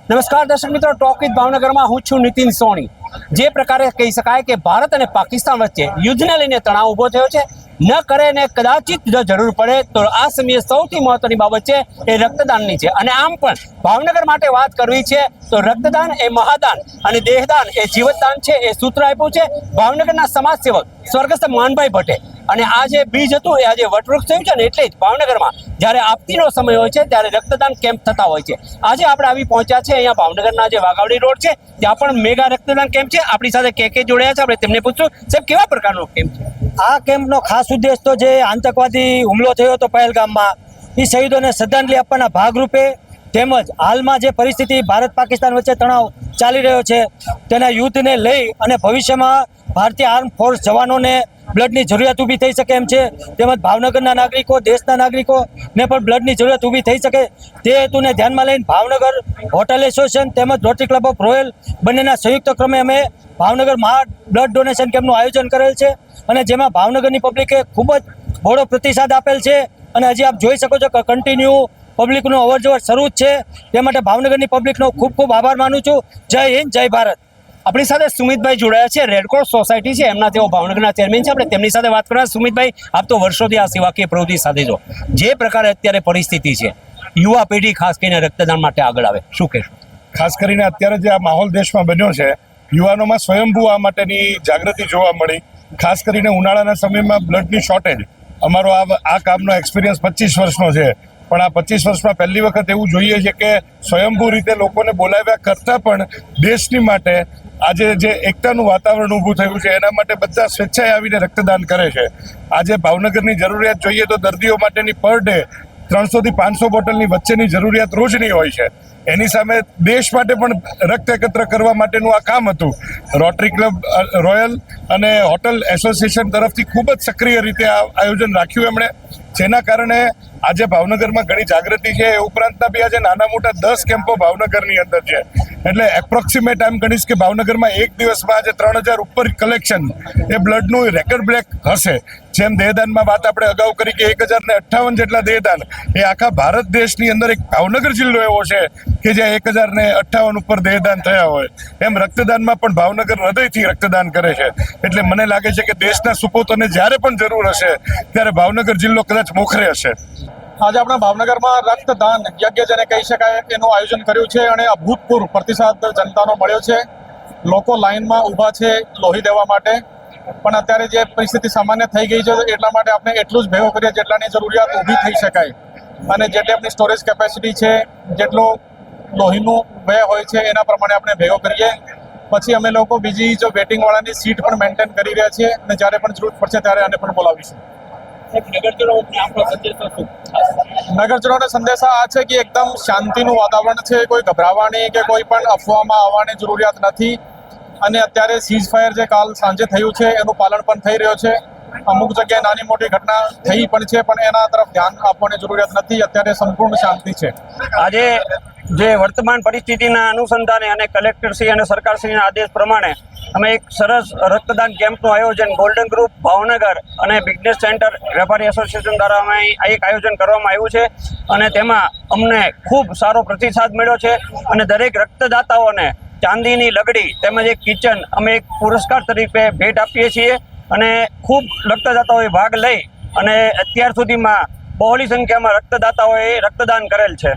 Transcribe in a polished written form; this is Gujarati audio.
નમસ્કાર દર્શક મિત્રો, ટોક વિથ ભાવનગરમાં હું છું નીતિન સોની। જે પ્રકારે કહી શકાય કે ભારત અને પાકિસ્તાન વચ્ચે યુદ્ધને લઈને તણાવ ઊભો થયો છે, ન કરે ને કદાચિત જો જરૂર પડે તો આ સમયે સૌથી મહત્વની બાબત છે એ રક્તદાનની છે। અને આમ પણ ભાવનગર માટે વાત કરવી છે તો રક્તદાન એ મહાદાન અને દેહદાન એ જીવતદાન છે, એ સૂત્ર આપ્યું છે ભાવનગરના સમાજ સેવક સ્વર્ગસ્થ માનભાઈ ભટ્ટે। અને આ જે બીજ હતું એ આજે વટવૃક્ષ થયું છે ને, એટલે જ ભાવનગરમાં જ્યારે આપતીનો સમય હોય છે ત્યારે રક્તદાન કેમ્પ થતા હોય છે। આજે આપણે આવી પહોંચ્યા છે અહીંયા ભાવનગરના જે વાઘાવડી રોડ છે ત્યાં પણ મેગા રક્તદાન કેમ્પ છે। આપણી સાથે કે જોડાયા છે, આપણે તેમને પૂછશું સાહેબ કેવા પ્રકારનો કેમ્પ છે? આ કેમ્પનો ખાસ ઉદ્દેશ તો જે આતંકવાદી હુમલો થયો હતો પહેલગામમાં, એ શહીદોને શ્રદ્ધાંજલિ આપવાના ભાગરૂપે તેમજ હાલમાં જે પરિસ્થિતિ ભારત પાકિસ્તાન વચ્ચે તણાવ ચાલી રહ્યો છે તેના યુદ્ધને લઈ અને ભવિષ્યમાં ભારતીય આર્મ ફોર્સ જવાનોને બ્લડની જરૂરિયાત ઊભી થઈ શકે એમ છે, તેમજ ભાવનગરના નાગરિકો, દેશના નાગરિકોને પણ બ્લડની જરૂરિયાત ઊભી થઈ શકે તે હેતુને ધ્યાનમાં લઈને ભાવનગર હોટલ એસોસિએશન તેમજ રોટરી ક્લબ ઓફ રોયલ બંનેના સંયુક્ત ક્રમે અમે ભાવનગર મહા બ્લડ ડોનેશન કેમ્પનું આયોજન કરેલ છે અને જેમાં ભાવનગરની પબ્લિકે ખૂબ જ બહોળો પ્રતિસાદ આપેલ છે અને હજી આપ જોઈ શકો છો કે કન્ટિન્યુ પબ્લિકનું અવરજવર શરૂ જ છે। તે માટે ભાવનગરની પબ્લિકનો ખૂબ ખૂબ આભાર માનું છું। જય હિન્દ, જય ભારત। આપણી સાથે સુમિતભાઈ જોડાયા છે, રેડક્રોસ સોસાયટી છે એમના, તેઓ ભાવનગરના ચેરમેન છે। આપણે તેમની સાથે વાત કરવા। સુમિતભાઈ, આપ તો વર્ષોથી આ સેવાકીય પ્રવૃત્તિ સાથે છો, જે પ્રકારે અત્યારે પરિસ્થિતિ છે, યુવા પેઢી ખાસ કરીને રક્તદાન માટે આગળ આવે, શું કહેશો? ખાસ કરીને અત્યારે જે આ માહોલ દેશમાં બન્યો છે, યુવાનોમાં સ્વયંભૂ આ માટેની જાગૃતિ જોવા મળી। ખાસ કરીને ઉનાળાના સમયમાં બ્લડની શોર્ટેજ, અમારો આ કામનો એક્સપિરિયન્સ 25 વર્ષનો છે, પણ આ 25 વર્ષમાં પહેલી વખત એવું જોઈએ છે કે સ્વયંભૂ રીતે લોકોને બોલાવ્યા કરતાં પણ દેશની માટે આજે જે એકતાનું વાતાવરણ ઊભું થયું છે એના માટે બધા સ્વેચ્છાએ આવીને રક્તદાન કરે છે। આજે ભાવનગરની જરૂરિયાત જોઈએ તો દર્દીઓ માટેની પર ડે 300 થી 500 બોટલની વચ્ચેની જરૂરિયાત રોજની હોય છે। એની સામે દેશ માટે પણ રક્ત એકત્ર કરવા માટેનું આ કામ હતું। રોટરી ક્લબ રોયલ અને હોટલ એસોસિએશન તરફથી ખૂબ જ સક્રિય રીતે આ આયોજન રાખ્યું એમણે, જેના કારણે આજે ભાવનગરમાં ઘણી જાગૃતિ છે। એ ઉપરાંતના બી આજે નાના મોટા 10 કેમ્પો ભાવનગરની અંદર છે, એટલે એપ્રોક્સિમેટ એમ ગણીશ કે ભાવનગરમાં એક દિવસમાં આજે 3000 ઉપર કલેક્શન એ બ્લડનું રેકર્ડ બ્રેક હશે। જેમ દેહદાનમાં વાત આપણે અગાઉ કરી કે 1058 જેટલા દેહદાન એ આખા ભારત દેશની અંદર એક ભાવનગર જિલ્લો એવો છે કે જ્યાં 1058 ઉપર દેહદાન થયા હોય, એમ રક્તદાનમાં પણ ભાવનગર હૃદયથી રક્તદાન કરે છે। એટલે મને લાગે છે કે દેશના સુપોતોને જ્યારે પણ જરૂર હશે ત્યારે ભાવનગર જિલ્લો કદાચ મોખરે હશે। આજે આપણા ભાવનગરમાં રક્તદાન યજ્ઞ જેને કહી શકાય એનું આયોજન કર્યું છે અને અભૂતપૂર્વ પ્રતિસાદ જનતાનો મળ્યો છે। લોકો લાઇનમાં ઊભા છે લોહી દેવા માટે, પણ અત્યારે જે પરિસ્થિતિ સામાન્ય થઈ ગઈ છે એટલા માટે આપણે એટલું જ ભેગું કરીએ જેટલાની જરૂરિયાત ઊભી થઈ શકાય અને જેટલી આપણી સ્ટોરેજ કેપેસિટી છે, જેટલો લોહીનું વ્યય હોય છે એના પ્રમાણે આપણે ભેગો કરીએ। પછી અમે લોકો બીજી જો વેટિંગવાળાની સીટ પણ મેન્ટેન કરી રહ્યા છીએ અને જ્યારે પણ જરૂર પડશે ત્યારે આને પણ બોલાવીશું। નગરજનોને સંદેશા આ છે કે એકદમ શાંતિનું વાતાવરણ છે, કોઈ ગભરાવાની કે કોઈ પણ અફવામાં આવવાની જરૂરિયાત નથી અને અત્યારે સીઝ ફાયર જે કાલ સાંજે થયું છે એનું પાલન પણ થઈ રહ્યો છે। અમુક જગ્યાએ નાની મોટી ઘટના થઈ પણ છે, પણ એના તરફ ધ્યાન આપવાની જરૂરિયાત નથી। અત્યારે સંપૂર્ણ શાંતિ છે। આજે જે વર્તમાન પરિસ્થિતિના અનુસંધાને અને કલેક્ટરશ્રી અને સરકારશ્રીના આદેશ પ્રમાણે અમે એક સરસ રક્તદાન કેમ્પનું આયોજન ગોલ્ડન ગ્રુપ ભાવનગર અને બિઝનેસ સેન્ટર વેપારી એસોસિએશન દ્વારા અમે એક આયોજન કરવામાં આવ્યું છે અને તેમાં અમને ખૂબ સારો પ્રતિસાદ મળ્યો છે અને દરેક રક્તદાતાઓને ચાંદીની લગડી તેમજ એક કિચન અમે એક પુરસ્કાર તરીકે ભેટ આપીએ છીએ અને ખૂબ રક્તદાતાઓએ ભાગ લઈ અને અત્યાર સુધીમાં બહોળી સંખ્યામાં રક્તદાતાઓએ રક્તદાન કરેલ છે।